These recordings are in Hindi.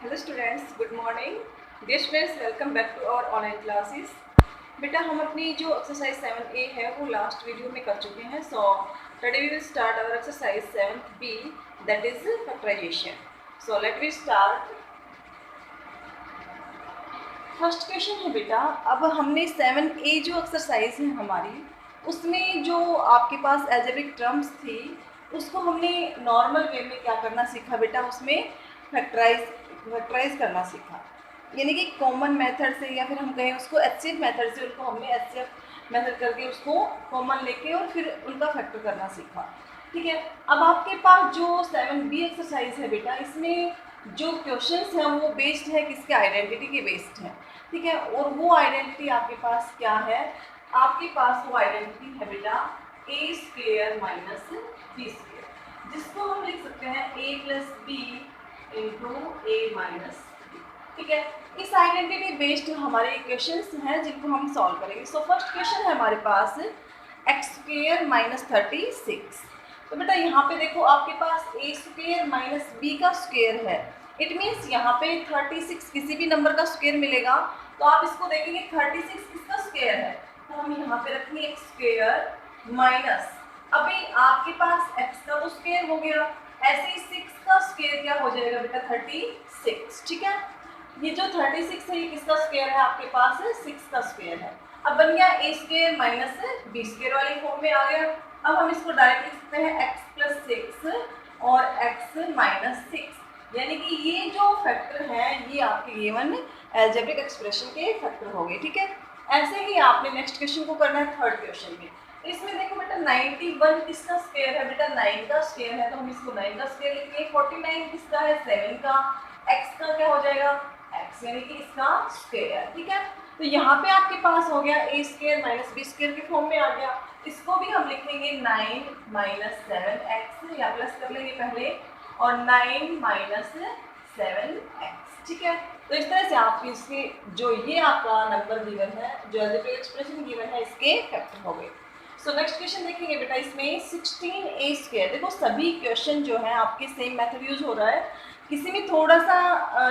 Hello students, good morning. Dear students, welcome back to our online classes. बेटा, हम अपनी जो एक्सरसाइज 7A है वो लास्ट वीडियो में कर चुके हैं। So today we will start our exercise 7B, that is factorisation. So let we start. First question है बेटा, अब हमने 7A जो एक्सरसाइज है हमारी, उसमें जो आपके पास एल्जेब्रिक टर्म्स थी उसको हमने नॉर्मल वे में क्या करना सीखा बेटा, उसमें फैक्टराइज करना सीखा। यानी कि कॉमन मेथड से, या फिर हम कहें उसको एचसीएफ मेथड से, उनको हमने एचसीएफ मेथड करके उसको कॉमन लेके और फिर उनका फैक्टर करना सीखा। ठीक है, अब आपके पास जो 7B एक्सरसाइज है बेटा, इसमें जो क्वेश्चंस हैं वो बेस्ड है किसके, आइडेंटिटी के बेस्ड है। ठीक है, और वो आइडेंटिटी आपके पास क्या है, आपके पास वो आइडेंटिटी है बेटा ए स्क्वेयर माइनस बी स्क्वेयर, जिसको हम लिख सकते हैं ए प्लस बी इंटू ए माइनस बी। ठीक है, इस आइडेंटिटी बेस्ड हमारे इक्वेशंस हैं जिनको हम सॉल्व करेंगे। सो फर्स्ट क्वेश्चन है हमारे पास एक्स स्क्वेयर माइनस 36। तो बेटा यहाँ पे देखो, आपके पास ए स्क्वेयर माइनस बी का स्क्वेयर है, इट मीन्स यहाँ पे 36 किसी भी नंबर का स्क्वेयर मिलेगा तो आप इसको देखेंगे 36 किसका स्क्वेयर है, तो हम यहाँ पे रखेंगे एक्स स्क्वेयर माइनस, अभी आपके पास x का तो स्क्वायर हो गया, ऐसे ही 6 का स्क्वायर क्या हो जाएगा बेटा, 36। ठीक है, ये जो 36 है ये किसका स्क्वायर है, आपके पास 6 का स्क्वायर है। अब बन गया ए स्क्वायर माइनस बी स्क्वायर वाली फॉर्म में आ गया। अब हम इसको डायरेक्ट लिख सकते हैं x प्लस 6 और x माइनस 6, यानी कि ये जो फैक्टर है ये आपके गिवन अलजेब्रिक एक्सप्रेशन के फैक्टर हो गए। ठीक है, ऐसे ही आपने नेक्स्ट क्वेश्चन को करना है थर्ड क्वेश्चन में। इसमें देखो बेटा 91 किसका स्क्वायर है, बेटा 9 का स्क्वायर है, तो हम इसको 9 का स्क्वायर लिखेंगे। 49 किसका है, 7 का, x का क्या हो जाएगा, x यानी कि इसका स्क्वायर। ठीक है, तो यहाँ पे आपके पास हो गया ए स्क्वायर माइनस बी स्क्वायर के फॉर्म में आ गया। इसको भी हम लिखेंगे 9 माइनस 7x, या प्लस कर लेंगे पहले, और 9 माइनस 7x। ठीक है, तो इस तरह से आपकी इसके जो ये आपका नंबर गिवन है, जो अलजेब्रिक एक्सप्रेशन गिवन है, इसके फैक्टर हो गए। सो नेक्स्ट क्वेश्चन देखेंगे बेटा, इसमें 16a स्क्वायर। देखो सभी क्वेश्चन जो है आपके सेम मेथड यूज हो रहा है, किसी में थोड़ा सा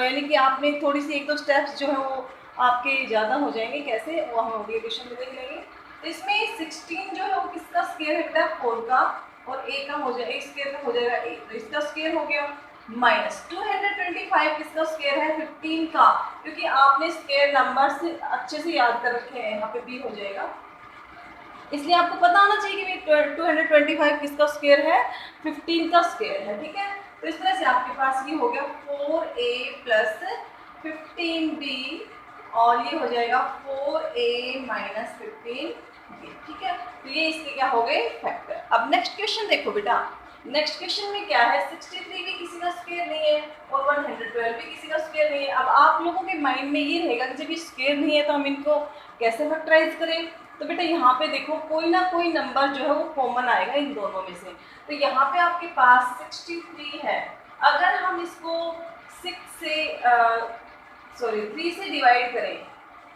यानी कि आपने थोड़ी सी एक दो स्टेप्स जो है वो आपके ज़्यादा हो जाएंगे, कैसे वो हम अगले क्वेश्चन में देख लेंगे। तो इसमें 16 जो है वो किसका स्क्वायर है बेटा, 4 का, और a का हो जाएगा, एक स्क्वायर का हो जाएगा a, तो इसका स्क्वायर हो गया। माइनस 225 किसका स्क्वायर है, 15 का, क्योंकि आपने स्क्वायर नंबर से अच्छे से याद कर रखे हैं, यहाँ पे b हो जाएगा, इसलिए आपको पता होना चाहिए कि 225 किसका स्क्वायर है, 15 का स्क्वायर है। ठीक है, तो इस तरह से आपके पास ये हो गया 4a प्लस 15b, और ये हो जाएगा 4a माइनस 15b। ठीक है, तो ये इसके क्या हो गए, फैक्टर। अब नेक्स्ट क्वेश्चन देखो बेटा, नेक्स्ट क्वेश्चन में क्या है, 63 भी किसी का स्क्वायर नहीं है और 112 भी किसी का स्क्वायर नहीं है। अब आप लोगों के माइंड में ये रहेगा कि जब ये स्क्वायर नहीं है तो हम इनको कैसे फैक्टराइज करें। तो बेटा यहाँ पे देखो कोई ना कोई नंबर जो है वो कॉमन आएगा इन दोनों में से। तो यहाँ पे आपके पास 63 है, अगर हम इसको 3 से डिवाइड करें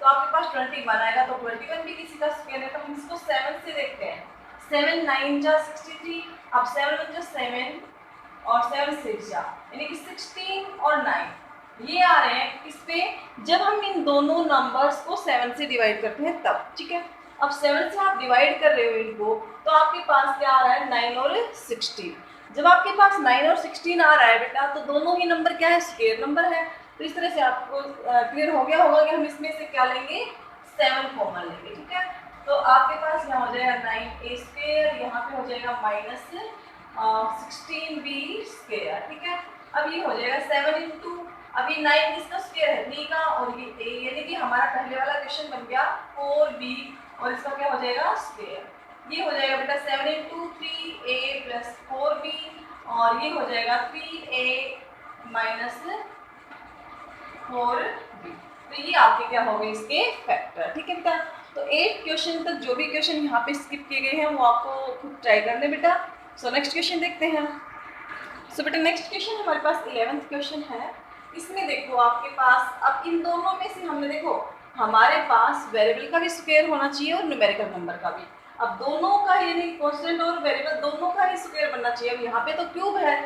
तो आपके पास 21 आएगा, तो 21 भी किसी का स्क्वायर है, तो हम इसको 7 से देखते हैं। 7 9 जा 63, अब 7 1 जा 7 और 7 6 जा, यानी कि 16 और 9 ये आ रहे हैं किस पे, जब हम इन दोनों नंबर्स को 7 से डिवाइड करते हैं तब। ठीक है, अब 7 से आप डिवाइड कर रहे हो इनको, तो आपके पास क्या आ रहा है, 9 और 16। जब आपके पास 9 और 16 आ रहा है बेटा, तो दोनों ही नंबर क्या है, स्क्वायर नंबर है। तो इस तरह से आपको क्लियर हो गया होगा कि हम इसमें से क्या लेंगे, 7 कॉमन लेंगे। ठीक है, तो आपके पास यहाँ हो जाएगा 9a स्क्वायर, यहाँ पे हो जाएगा माइनस 16b स्क्वायर। ठीक है, अब ये हो जाएगा 7 इंटू, अब ये 9 किसका स्क्वायर है, 3 का, और ये a, यानी कि हमारा पहले वाला क्वेश्चन बन गया 4b, और इसका क्या हो जाएगा, स्क्वायर। ये हो जाएगा बेटा 7 इंटू 3a प्लस 4b, और ये हो जाएगा 3a माइनस 4b। तो ये आपके क्या हो गए, इसके फैक्टर। ठीक है बेटा, तो 8 क्वेश्चन तक जो भी क्वेश्चन यहाँ पे स्किप किए गए हैं वो आपको खुद ट्राई करने बेटा। सो नेक्स्ट क्वेश्चन देखते हैं। सो बेटा नेक्स्ट क्वेश्चन हमारे पास 11th क्वेश्चन है। इसमें देखो आपके पास, अब इन दोनों में से हमने देखो हमारे पास वेरिएबल का भी स्क्वायर होना चाहिए और न्यूमेरिकल नंबर का भी। अब दोनों का यानी कांस्टेंट और वेरिएबल दोनों का ही स्क्वायर बनना चाहिए। अब यहाँ पे तो क्यूब है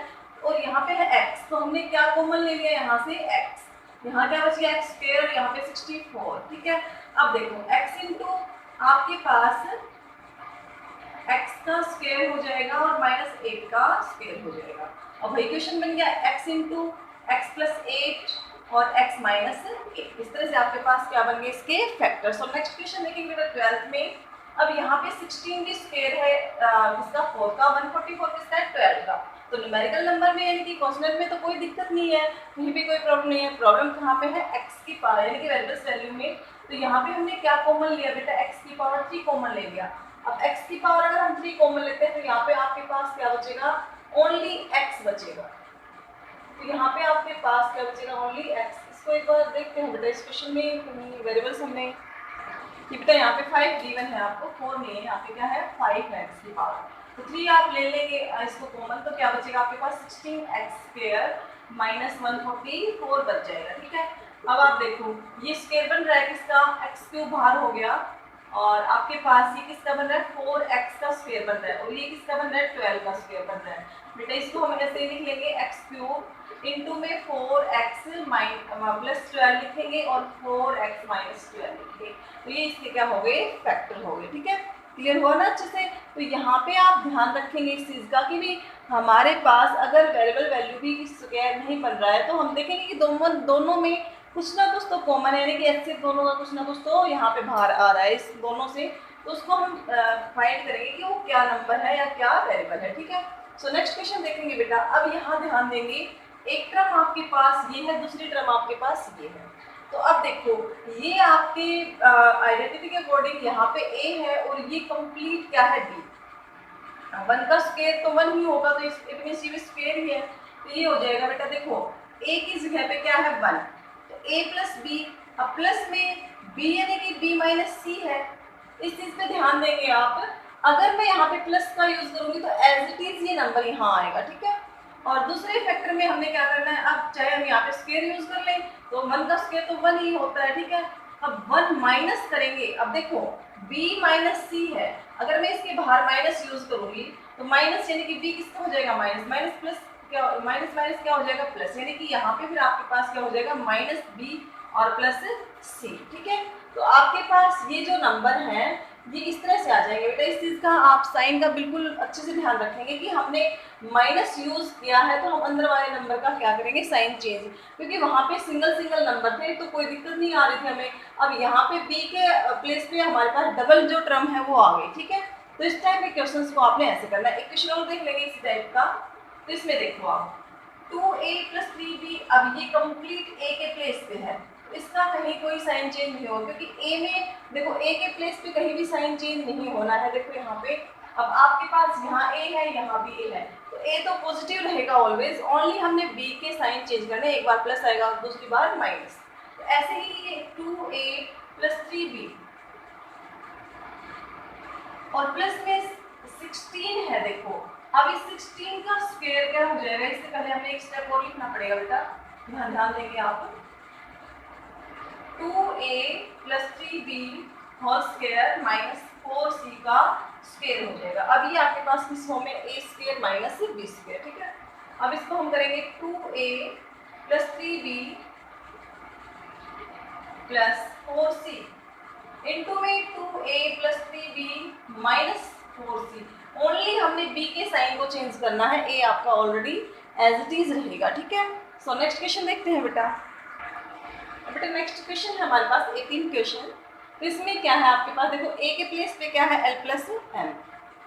और यहाँ पे है x, तो हमने क्या कॉमन ले लिया यहाँ से x, यहाँ क्या बच गया एक्स स्क्वायर, यहाँ पे 64, ठीक है। अब देखो x इंटू आपके पास x का स्क्वायर हो जाएगा और माइनस 8 का स्क्वायर हो जाएगा। अब वही क्वेश्चन बन गया x इंटू एक्स प्लस 8 और x माइनस 8। इस तरह से आपके पास क्या बन गए इसके फैक्टर्स। और नेक्स्ट क्वेश्चन देखेंगे बेटा 12th में। अब यहाँ पे 16 भी स्क्वायर है किसका 4 का, 144 किसका है 12 का। तो न्यूमेरिकल नंबर में यानी कि कॉन्स्टेंट में तो कोई दिक्कत नहीं है, कहीं भी कोई प्रॉब्लम नहीं है। प्रॉब्लम कहाँ पे है x की पावर यानी कि वेरिएबल्स वैल्यू में। तो यहाँ पे हमने क्या कॉमन लिया बेटा, x की पावर 3 कॉमन ले लिया। अब x की पावर अगर हम 3 कॉमन लेते हैं तो यहाँ पे आपके पास क्या बचेगा, ओनली x बचेगा। तो यहाँ पे आपके पास क्या बचेगा, ओनली x। इसको एक बार देखते हैं बेटा, इस क्वेश्चन में कहीं वेरिएबल्स हमने कि बेटा यहाँ पे 5 गिवन है आपको, 4 नहीं है, यहाँ पे क्या है 5 है x की पावर। तो 3 आप ले लेंगे इसको कॉमन, तो क्या बचेगा आपके पास 16x स्क्वायर माइनस 144 बच जाएगा, ठीक है। अब आप देखो ये स्क्वायर बन रहा है किसका, x क्यूब बाहर हो गया, और आपके पास ये किसका बन रहा है 4x का स्क्वायर बन रहा है, और ये किसका बन रहा है 12 का स्क्वायर बन रहा है। बेटा इसको हम ऐसे लिख लेंगे x क्यूब इंटू में 4x प्लस 12 लिखेंगे और 4x माइनस 12 लिखेंगे। तो ये इसके क्या हो गए, फैक्टर हो गए, ठीक है। क्लियर हुआ ना अच्छे से। तो यहाँ पे आप ध्यान रखेंगे इस चीज़ का कि भी हमारे पास अगर वेरिएबल वैल्यू भी स्क्वायर नहीं बन रहा है तो हम देखेंगे कि दोनों में कुछ ना कुछ तो कॉमन है, यानी कि ऐसे दोनों का कुछ ना कुछ तो यहाँ पे बाहर आ रहा है इस दोनों से। तो उसको हम फाइंड करेंगे कि वो क्या नंबर है या क्या वेरिएबल है, ठीक है। सो नेक्स्ट क्वेश्चन देखेंगे बेटा। अब यहाँ ध्यान देंगे, एक टर्म आपके पास ये है, दूसरी टर्म आपके पास ये है। तो अब देखो ये आपके आइडेंटिटी के अकॉर्डिंग यहाँ पे a है और ये कंप्लीट क्या है b। 1 का स्क्वायर तो 1 ही होगा, तो इस भी स्क्वायर ही है, तो ये हो जाएगा बेटा। देखो a की जगह पे क्या है 1, तो a प्लस बी। अब प्लस में b यानी कि b माइनस सी है। इस चीज पे ध्यान देंगे आप, अगर मैं यहाँ पे प्लस का यूज करूंगी तो एज इट इज ये नंबर यहाँ आएगा, ठीक है। और दूसरे फैक्टर में हमने क्या करना है, अब चाहे हम यहाँ पे स्क्वायर यूज कर लें तो 1 का स्क्वायर तो 1 ही होता है, ठीक है। अब 1 माइनस करेंगे, अब देखो b माइनस सी है, अगर मैं इसके बाहर माइनस यूज करूंगी तो माइनस यानी कि b किसका हो जाएगा माइनस, माइनस प्लस क्या, माइनस माइनस क्या हो जाएगा प्लस, यानी कि यहाँ पे फिर आपके पास क्या हो जाएगा माइनस b और प्लस सी, ठीक है। तो आपके पास ये जो नंबर है ये इस तरह से आ जाएंगे बेटा। इस चीज़ का आप साइन का बिल्कुल अच्छे से ध्यान रखेंगे कि हमने माइनस यूज किया है तो हम अंदर वाले नंबर का क्या करेंगे साइन चेंज, क्योंकि वहाँ पे सिंगल सिंगल नंबर थे तो कोई दिक्कत नहीं आ रही थी हमें। अब यहाँ पे b के प्लेस पे हमारे पास डबल जो टर्म है वो आ गई, ठीक है। तो इस टाइप के क्वेश्चन को आपने ऐसे करना है। एक क्वेश्चन और देख लेंगे इसी टाइप का। तो इसमें देखो आप 2a प्लस 3b, अब ये कंप्लीट a के प्लेस पे है, इसका कहीं कोई साइन चेंज नहीं होगा, क्योंकि a में देखो a के प्लेस पे कहीं भी साइन चेंज नहीं होना है। देखो यहाँ पे अब आपके पास यहाँ a है, यहाँ भी a है, तो a तो पॉजिटिव रहेगा ऑलवेज, ओनली हमने b के साइन चेंज करने, एक बार प्लस आएगा और दूसरी बार माइनस। तो ऐसे ही ये 2a प्लस 3b और प्लस में 16 है। देखो अब इस 16 का स्क्वायर क्या हो जाएगा, इससे पहले हमें एक स्टेप और लिखना पड़ेगा बेटा, ध्यान देंगे आप। 2a plus 3b whole square minus 4c का स्क्वायर हो जाएगा। अब ये आपके पास किस फॉर्म में a square minus b square, ठीक है। अब इसको हम करेंगे 2a plus 3b plus 4c into में 2a plus 3b minus 4c। Only हमने b के साइन को चेंज करना है, a आपका ऑलरेडी एज इट इज रहेगा, ठीक है। सो नेक्स्ट क्वेश्चन देखते हैं बेटा। बेटा नेक्स्ट क्वेश्चन है हमारे पास 18 क्वेश्चन। तो इसमें क्या है आपके पास, देखो a के प्लेस पे क्या है l प्लस m,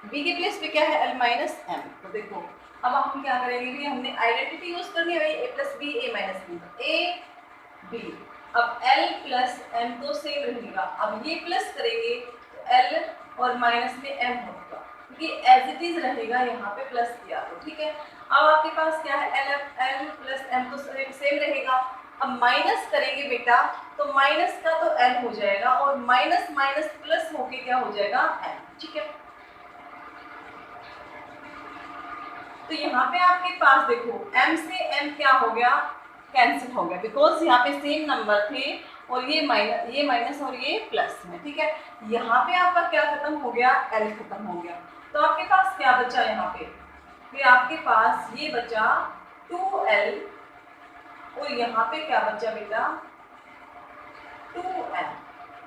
b के प्लेस पे क्या है l माइनस m। तो देखो अब हम क्या करेंगे कि हमने आइडेंटिटी यूज करनी है a plus b a minus b, a b। अब l प्लस m तो सेम रहेगा, अब ये प्लस करेंगे तो l और माइनस में m होगा, क्योंकि एज इट इज रहेगा यहाँ पे प्लस किया तो, ठीक है। अब आपके पास क्या है l प्लस m तो सेम रहेगा। अब माइनस करेंगे बेटा तो माइनस का तो l हो जाएगा और माइनस माइनस प्लस होके क्या हो जाएगा m, ठीक है। तो यहाँ पे आपके पास देखो m से m क्या हो गया, कैंसिल हो गया, बिकॉज यहाँ पे सेम नंबर थे और ये माइनस और ये प्लस है, ठीक है। यहाँ पे आपका क्या खत्म हो गया, l खत्म हो गया। तो आपके पास क्या बचा यहाँ पे, फिर आपके पास ये बचा 2l और यहाँ पे क्या बचा बेटा 2m,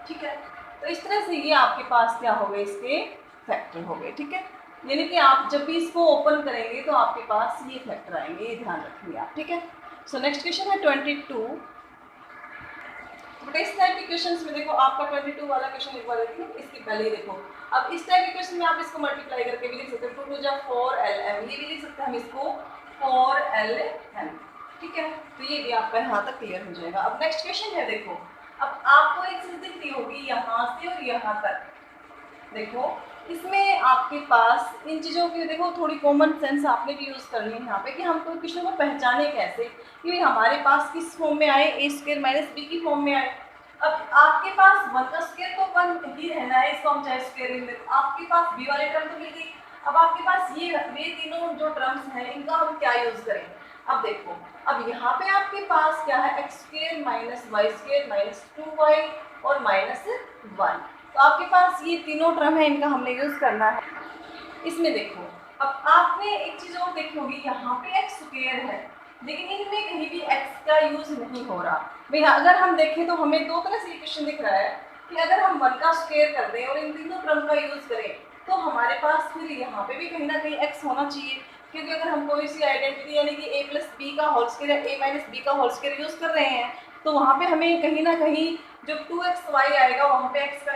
ठीक है। तो इस तरह से ये आपके पास क्या हो गए, इसके फैक्टर हो गए, ठीक है। यानी कि आप जब भी इसको ओपन करेंगे तो आपके पास ये फैक्टर आएंगे, ये ध्यान रखिए आप, ठीक है। सो नेक्स्ट क्वेश्चन है 22। तो इस टाइप के क्वेश्चंस में देखो आपका 22 वाला क्वेश्चन एक बार देखिए, इसके पहले ही देखो। अब इस टाइप के क्वेश्चन में आप इसको मल्टीप्लाई करके भी लिख सकते हो, 2 2 4lm, ये भी लिख सकते हैं हम इसको 4lm, ठीक है। तो ये भी आपका यहाँ तक क्लियर हो जाएगा। अब नेक्स्ट क्वेश्चन है, देखो अब आपको एक चीज दिखती होगी यहाँ से और यहाँ तक, देखो इसमें आपके पास इन चीज़ों की देखो थोड़ी कॉमन सेंस आपने भी यूज़ करनी है यहाँ पे कि हमको क्वेश्चन को पहचाने कैसे, कि हमारे पास किस फॉर्म में आए, ए स्क्वायर माइनस बी की फॉर्म में आए। अब आपके पास 1 का स्क्वायर तो 1 ही रहना है, इसको हम चाहे स्क्वायर में दें। आपके पास बी वाली टर्म तो मिल गई। अब आपके पास ये तीनों जो टर्म्स हैं इनका हम क्या यूज़ करें। अब देखो, अब यहाँ पे आपके पास क्या है, X square minus Y square minus 2y और माइनस 1। तो आपके पास ये तीनों टर्म है, इनका हमने यूज़ करना है। इसमें देखो अब आपने एक चीज़ और देखी होगी, यहाँ पे एक्स स्क्वायर है लेकिन इनमें कहीं भी एक्स का यूज़ नहीं हो रहा। भाई अगर हम देखें तो हमें दो तरह से क्वेश्चन दिख रहा है कि अगर हम 1 का स्क्वायर कर दें और इन तीनों टर्म का यूज़ करें तो हमारे पास फिर यहाँ पे भी कहीं ना कहीं एक्स होना चाहिए, क्योंकि अगर हम कोई सी आइडेंटिटी यानी कि a प्लस बी का होल स्क्वायर या a माइनस बी का होल स्क्वायर यूज़ कर रहे हैं तो वहाँ पे हमें कहीं ना कहीं जो 2xy आएगा वहाँ पे x का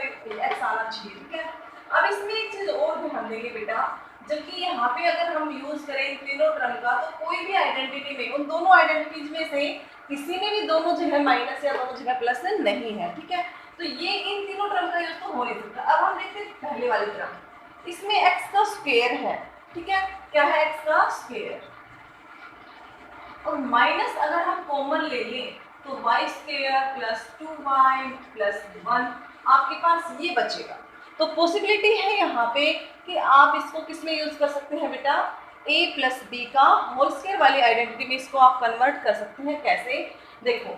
x आना चाहिए, ठीक है। अब इसमें एक चीज़ और ध्यान देंगे बेटा, जबकि यहाँ पे अगर हम यूज़ करें इन तीनों टर्म का तो कोई भी आइडेंटिटी में उन दोनों आइडेंटिटीज में से किसी में भी दोनों जगह माइनस या दोनों जगह प्लस नहीं है, ठीक है। तो ये इन तीनों टर्म का यूज़ तो हो नहीं सकता। अब हम देखते हैं पहले वाली तरफ, इसमें x का स्क्वायर है, ठीक है, क्या है x का स्क्वायर, और माइनस अगर हम कॉमन ले लें तो Y square plus 2y plus 1 आपके पास ये बचेगा। तो पॉसिबिलिटी है यहाँ पे कि आप इसको किस में यूज़ कर सकते हैं बेटा, a प्लस बी का होल स्क्वायर वाली आइडेंटिटी में इसको आप कन्वर्ट कर सकते हैं। कैसे, देखो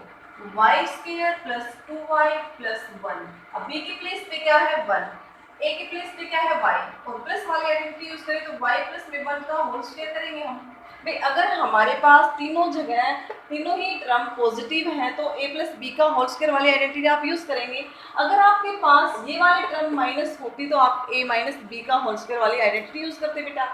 Y square plus 2y plus 1, अब b के प्लेस पे क्या है 1, a के प्लेस पे क्या है y, और प्लस वाली आइडेंटिटी यूज़ करें तो y प्लस में 1 का होल स्क्वायर करेंगे हम। भाई अगर हमारे पास तीनों जगह तीनों ही टर्म पॉजिटिव हैं तो a प्लस बी का होल स्क्वायर वाली आइडेंटिटी आप यूज़ करेंगे। अगर आपके पास ये वाली टर्म माइनस होती तो आप a माइनस बी का होल स्क्वायर वाली आइडेंटिटी यूज़ करते बेटा।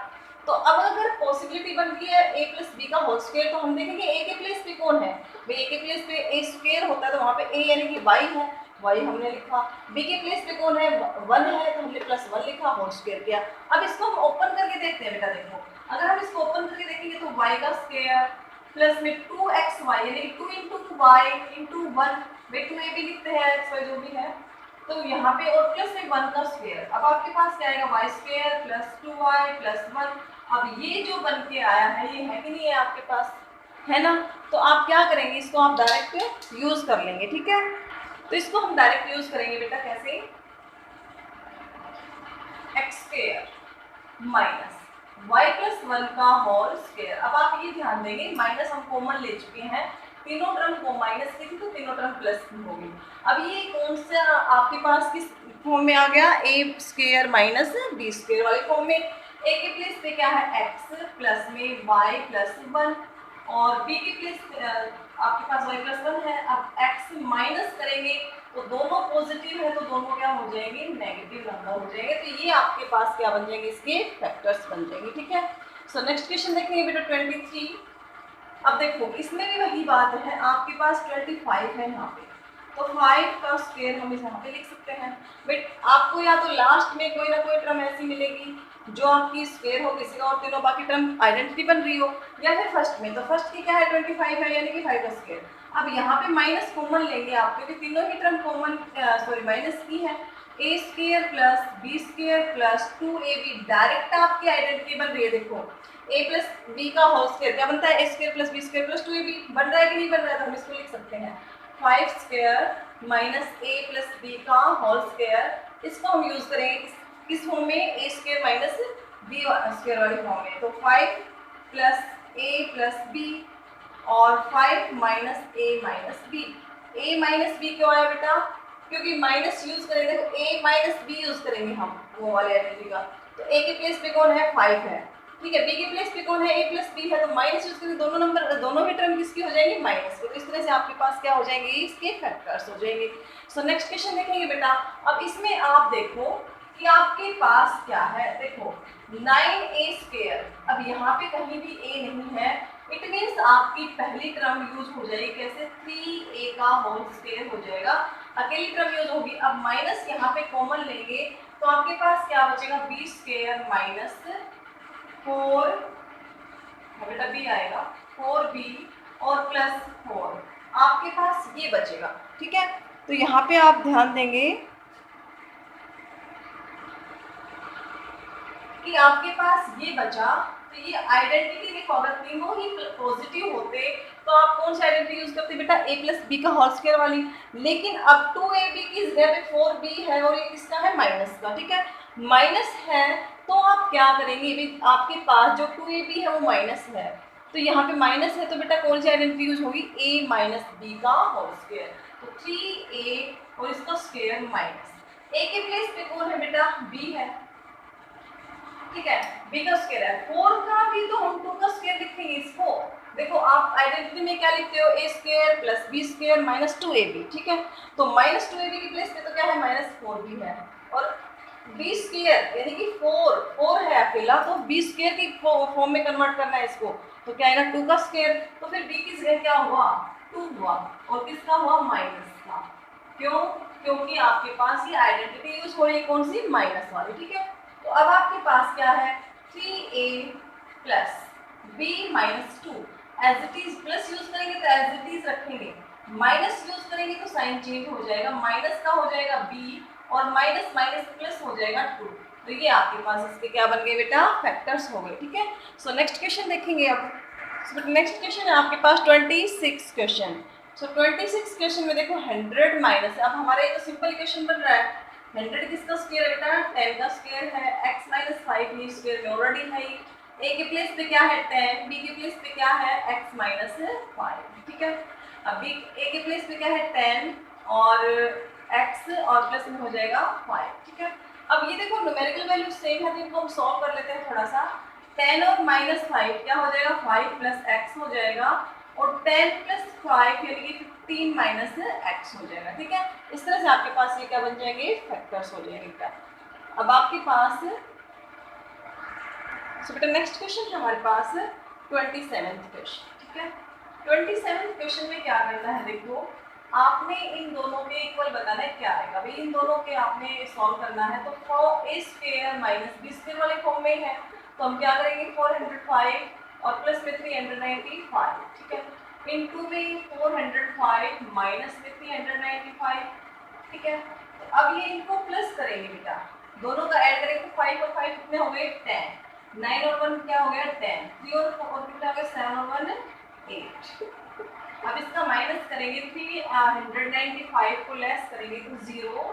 तो अब अगर पॉसिबिलिटी बनती है a प्लस बी का होल स्क्वायर तो हम देखेंगे a के प्लेस पे कौन है, भाई a के प्लेस पे a स्क्वायर होता है तो वहाँ पे a यानी कि y है, y हमने लिखा। b के प्लेस पे कौन है 1 है तो हमने प्लस 1 लिखा, होल स्क्वायर किया। अब इसको हम ओपन करके देखते हैं बेटा, देखो अगर हम इसको ओपन करके देखेंगे तो y का स्क्वायर प्लस में 2xy यानी कि 2 इंटू वाई इंटू 1, वे 2a भी लिखते हैं xy जो भी है, तो यहाँ पे और प्लस में 1 का स्क्वायर। अब आपके पास क्या आएगा y square plus 2y plus 1। अब ये जो बन के आया है ये है कि नहीं है आपके पास, है ना। तो आप क्या करेंगे, इसको आप डायरेक्ट यूज कर लेंगे, ठीक है। तो इसको हम डायरेक्ट यूज करेंगे बेटा, कैसे, X square minus Y plus 1 का होल स्क्वायर। अब आप ये ध्यान देंगे माइनस हम कॉमन ले चुके हैं, तीनों टर्म को माइनस की थी तो तीनों टर्म प्लस की होगी। अब ये कौन सा आपके पास किस फॉर्म में आ गया, ए स्क्वायर माइनस बी स्क्वायर वाले फॉर्म में। ए के प्लेस पे क्या है एक्स प्लस में वाई प्लस 1 और बी के प्लेस आपके पास y प्लस 1 है। अब x माइनस करेंगे तो दोनों पॉजिटिव है तो दोनों क्या हो जाएंगे, नेगेटिव नंबर हो जाएंगे। तो ये आपके पास क्या बन जाएंगे, इसके फैक्टर्स बन जाएंगे, ठीक है। सो नेक्स्ट क्वेश्चन देखेंगे बेटा 23। अब देखो इसमें भी वही बात है, आपके पास 25 है यहाँ पे तो 5 का स्क्वायर हम यहाँ पे लिख सकते हैं। बट आपको या तो लास्ट में कोई ना कोई टर्म ऐसी मिलेगी जो आपकी स्क्वायर हो किसी का और तीनों बाकी टर्म आइडेंटिटी बन रही हो, या फिर फर्स्ट में, तो फर्स्ट की क्या है 25 है यानी कि 5 का स्क्वायर। अब यहाँ पे माइनस कॉमन लेंगे आप क्योंकि तीनों ही टर्म कॉमन माइनस की है। A square plus b square plus 2ab direct आपकी आइडेंटिटी बन रही है। देखो a प्लस बी का होल स्क्वायर क्या बनता है, a square plus b square plus 2ab बन रहा है कि नहीं बन रहा है, तो हम इसको लिख सकते हैं 5 square minus a plus B का होल स्क्वायर। इसको हम यूज करेंगे किस फॉर्म में, A square minus B square वाली फॉर्म में। तो 5 प्लस a प्लस बी और 5 minus a minus B. a minus B क्यों आया बेटा, क्योंकि माइनस यूज करेंगे, देखो a माइनस बी यूज करेंगे हम वो वाले आइडेंटिटी का, तो a के प्लेस पे कौन है 5 है, ठीक है, बी के प्लेस पे कौन है, ए प्लस बी है, तो माइनस यूज करके दोनों ही टर्म किसकी हो जाएंगी, माइनस की। तो इस तरह से आपके पास क्या हो जाएंगे, इसके फैक्टर्स हो जाएंगे। सो नेक्स्ट क्वेश्चन देखेंगे बेटा। अब इसमें आप देखो कि आपके पास क्या है, देखो 9a²। अब यहाँ पे कहीं भी a नहीं है, इट मीन्स आपकी पहली टर्म यूज हो जाएगी कैसे, 3a का होल स्क्वायर हो जाएगा, अकेली टर्म यूज होगी। अब माइनस यहाँ पे कॉमन लेंगे तो आपके पास क्या बचेगा, b² माइनस 4, बेटा b आएगा 4b और प्लस 4, आपके पास ये बचेगा। ठीक है, तो यहाँ पे आप ध्यान देंगे कि आपके पास ये बचा, तो ये आइडेंटिटी देखो, अगर तीनों ही पॉजिटिव होते तो आप कौन सी आइडेंटिटी यूज करते बेटा, a प्लस बी का होल स्क्वायर वाली। लेकिन अब 2ab की जगह पे 4b है और ये किसका है, माइनस का। ठीक है, माइनस है तो आप क्या करेंगे, आपके पास जो 2ab है वो माइनस है, तो यहाँ पे माइनस है तो बेटा कौन सी आइडेंटिटी यूज होगी, a माइनस बी का होल स्क्वायर। तो 3a और इसका स्क्वायर माइनस, a के प्लेस पे कौन है बेटा, b है। ठीक है, b का स्क्वायर है, 4 का भी तो हम 2 का स्क्वायर लिखेंगे इसको। देखो आप आइडेंटिटी में क्या लिखते हो, a² plus b² minus 2ab। ठीक है, तो माइनस 2ab की प्लेस पे तो क्या है, माइनस 4b है, और b² यानी कि 4 है अकेला, तो b² की फॉर्म में कन्वर्ट करना है इसको, तो क्या आएगा 2 का स्क्वायर। तो फिर b की जगह क्या हुआ, 2 हुआ, और किसका हुआ, माइनस का। क्यों, क्योंकि आपके पास ये आइडेंटिटी यूज हो रही है कौन सी, माइनस वाली। ठीक है, तो अब आपके पास क्या है, 3a plus b minus 2, as it is plus use करेंगे तो एज इट इज रखेंगे, माइनस यूज करेंगे तो साइन चेंज हो जाएगा, माइनस का हो जाएगा b और माइनस माइनस प्लस हो जाएगा 2। तो ये आपके पास इसके क्या बन गए बेटा, फैक्टर्स हो गए। ठीक है, सो नेक्स्ट क्वेश्चन देखेंगे अब। नेक्स्ट क्वेश्चन है आपके पास 26 क्वेश्चन। सो 26 क्वेश्चन में देखो 100 माइनस, अब हमारा ये तो सिंपल इक्वेशन बन रहा है, 100 किसका स्क्वायर है बेटा, 10 का स्क्वायर है, x माइनस 5 ये स्क्वायर में ऑलरेडी है, a के प्लेस पे क्या है 10, b के प्लेस पे क्या है x माइनस 5। ठीक है, अब a के प्लेस पे क्या है 10 और x और प्लस में हो जाएगा 5। ठीक है, अब ये देखो न्यूमेरिकल वैल्यू सेम है तो इनको हम सॉल्व कर लेते हैं थोड़ा सा। 10 और माइनस 5 क्या हो जाएगा, 5 प्लस x हो जाएगा, और 10 प्लस 5 यानी कि 15 माइनस x हो जाएगा। ठीक है, इस तरह से आपके पास ये क्या बन जाएंगे, फैक्टर्स हो जाएंगे। अब आपके पास बेटा नेक्स्ट क्वेश्चन है हमारे पास 27th क्वेश्चन। ठीक है, 27th क्वेश्चन में क्या करना है, देखो आपने इन दोनों के इक्वल बताना है, क्या आएगा भाई, इन दोनों के आपने सॉल्व करना है। तो a² माइनस b² वाले फॉर्म में है, तो हम क्या करेंगे, 405 और प्लस में 395। ठीक है, इनटू में 405 माइनस में 395। ठीक है, तो अब ये इनको प्लस करेंगे बेटा, दोनों का ऐड करेंगे, 5 और 5 कितने हो गए 10, 9 और 1 क्या हो गया 10, 3 और 4 कितना हो गया 7 और 1 8। अब इसका माइनस करेंगे, 395 को लेस करेंगे तो 0,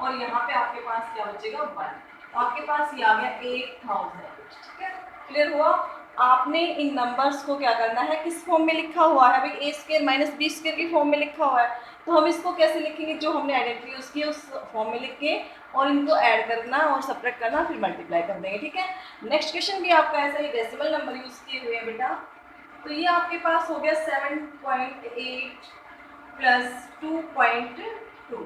और यहाँ पे आपके पास क्या बचेगा 1, तो आपके पास ये आ गया 8000। ठीक है, क्लियर हुआ। आपने इन नंबर्स को क्या करना है, किस फॉर्म में लिखा हुआ है भाई, a² माइनस b² की फॉर्म में लिखा हुआ है, तो हम इसको कैसे लिखेंगे, जो हमने आइडेंटिटी यूज की उस फॉर्म में लिख के और इनको ऐड करना और सब्ट्रैक्ट करना, फिर मल्टीप्लाई कर देंगे। ठीक है, नेक्स्ट क्वेश्चन भी आपका ऐसा ही डेसिमल नंबर यूज किए हुए हैं बेटा। तो ये आपके पास हो गया 7.8 प्लस 2.2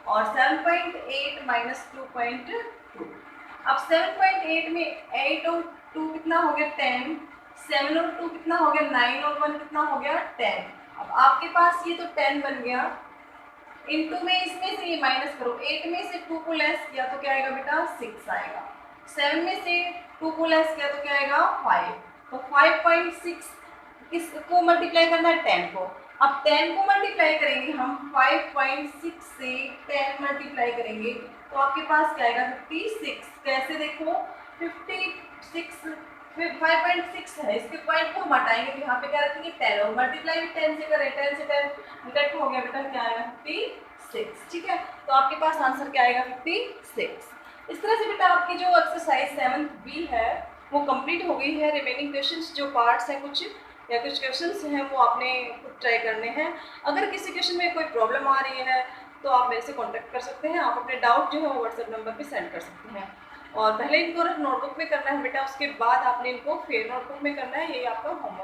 और 7.8 माइनस 2.2। अब 7.8 में 8 और 2 कितना हो गया 10, 7 और 2 कितना हो गया 9 और 1 कितना हो गया 10। अब आपके पास ये तो 10 बन गया, इनटू में इसमें से ये माइनस करो, 8 में से 2 को लेस किया तो क्या आएगा बेटा 6 आएगा, 7 में से 2 को लेस किया तो क्या आएगा 5, तो 5.6 किसको मल्टीप्लाई करना है 10 को। अब 10 को मल्टीप्लाई करेंगे हम, 5.6 से 10 मल्टीप्लाई करेंगे तो आपके पास क्या आएगा 56। कैसे देखो 56 5.6 है, इसके पॉइंट को हम हटाएंगे तो यहाँ पे क्या रखेंगे 10 और मल्टीप्लाई भी 10 से करें, 10 से 10 कट हो गया बेटा, क्या आएगा 56। ठीक है, तो आपके पास आंसर क्या आएगा 56। इस तरह से बेटा आपकी जो एक्सरसाइज 7th B है वो कंप्लीट हो गई है। रिमेनिंग क्वेश्चंस जो पार्ट्स हैं कुछ या कुछ क्वेश्चंस हैं वो आपने खुद ट्राई करने हैं। अगर किसी क्वेश्चन में कोई प्रॉब्लम आ रही है तो आप मेरे से कांटेक्ट कर सकते हैं, आप अपने डाउट जो है वो व्हाट्सएप नंबर पे सेंड कर सकते हैं। और पहले इनको नोटबुक में करना है बेटा, उसके बाद आपने इनको फिर नोटबुक में करना है, ये आपका होमवर्क।